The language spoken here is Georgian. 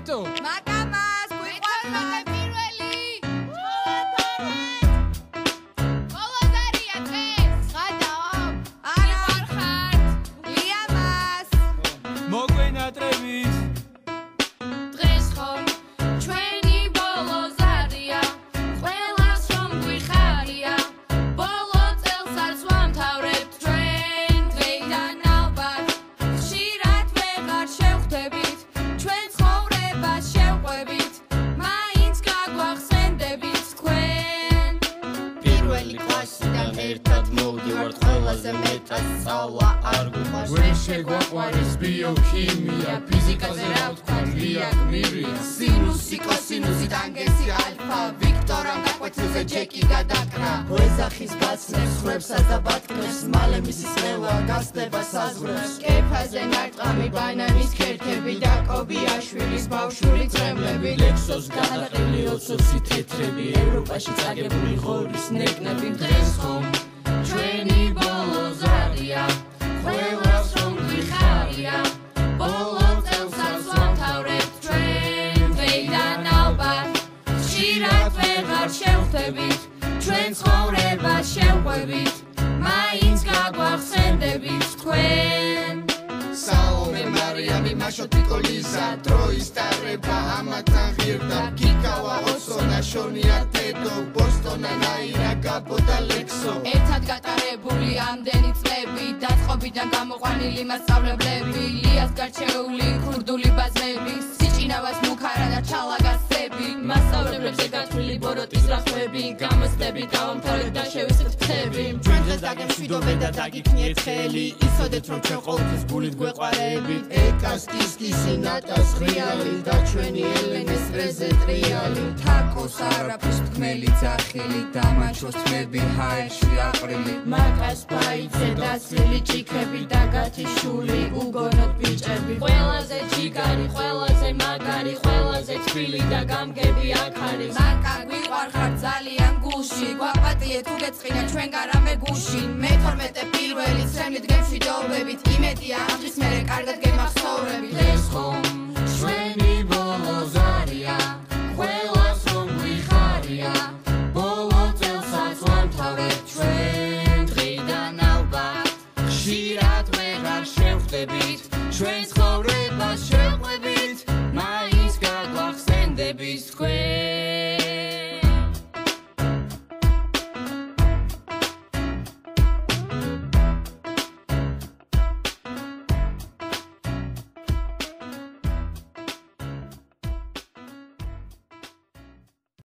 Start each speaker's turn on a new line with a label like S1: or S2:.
S1: რატო?
S2: მაგამას გვიყვარდა პირველი. კოლოზარია დღეს. ხადაო. არა ვარხარ. ლიამას.
S1: მოგვენატრებით.
S2: დღეს ხომ ჩვენი ბოლოზარია. ყველას რომ გვიხარია. ბოლო წელს არც ვამთავრებთ ჩვენ დღეიდან ალბათ. ხშირად ვეღარ შევხვდებით. ჩვენ ცხოვრებას შევყვებით. მაინც გაგვახსენდებით თქვენ.
S3: პირველი კლასიდან ერთად მოვდივართ ყველაზე მეტად სწავლა არ გვიყვარს
S1: ვერ შეგვაყვარეს ბიოქიმია ფიზიკაზე რა ვთქვა რეაქტივია
S3: სინუსი კოსინუსი ტანგენსი ალფა ვიქტორამ დაკვეთილზე ჯეკი გადაკრა ოეძახის ბაცნებს ხრებსა და ბატკნებს მალე მისი სნელა გასდება საზღვრებს
S2: კეფაზე ნარტყამი ბანანის ქერქები და კობიაშვილის ბავშვური წრემლები
S3: ლექსოს გადაყრილი ოცოცი თეთრები ევროპაში წაგებული ღორის ნეკნები
S2: დღეს ხომ ჩვენი ბოლოზარია ყველას რომ გვიხარია ბოლო წელს არც ვამთავრებთ ჩვენ დღეიდან ალბათ ხშირად ვეღარ შევხვდებით ჩვენ ცხოვრებას შევყვებით მაინც გაგვახსენდებით თქვენ
S3: საომე მარიამი მაშოტი კოლიზა დროის ტარება ამათან ღირდა გიკავა ოსონა შონია თედო ბოსტონა ნაირა გაბოდა ლექსო
S2: ერთად გატარებული ამდენი წლები დაწყობიდან გამოყვანილი მასწავლებლები ლიას გარჩეული ქურდული ბაზები სიჭინავას მუქარა და ჩალაგასები მასწავლებლებზე გათვლილი ბოროტის რახვები გამოცდები დავამთავრეთ და შევისწრებთ ფრთები
S3: ჩვენ დღეს დაგემშვიდობენ და დაგიქნიეთ ხელი იცოდეთ რომ ჩვენ ყოველთვის გულით გვეყარებით ეკას კისკისი ნატას ღრიალი და ჩვენი ელენეს რეზე ტრიალი
S2: თაკოს არაფრის თქმელი ძახილი დამაჩოს თმები ჰაერში აყრილი მაკას ბაიძე დაცილი ჭიქები და გათიშული უგონოდ ბიჭები ყველაზე ჯიგარი ყველაზე მაგარი ყველაზე თბილი და გამგები აქ არის მაკა გვიყვარხარ ძალიან გულში გვაპატიეთ უგეწყინა ჩვენ გარამე გუში მე-12 პირველი ცრემლით გემშვიდობებით იმედია ამის მერე კარგად გემახსოვრებით დღეს ხომ ჩვენი ბოლოზარია ყველას რომ გვიხარია ბოლო წელს არც ვამთავრებთ ჩვენ დღეიდან ალბათ ხშირად ვეღარ შევხვდებით ჩვენ ცხოვრებას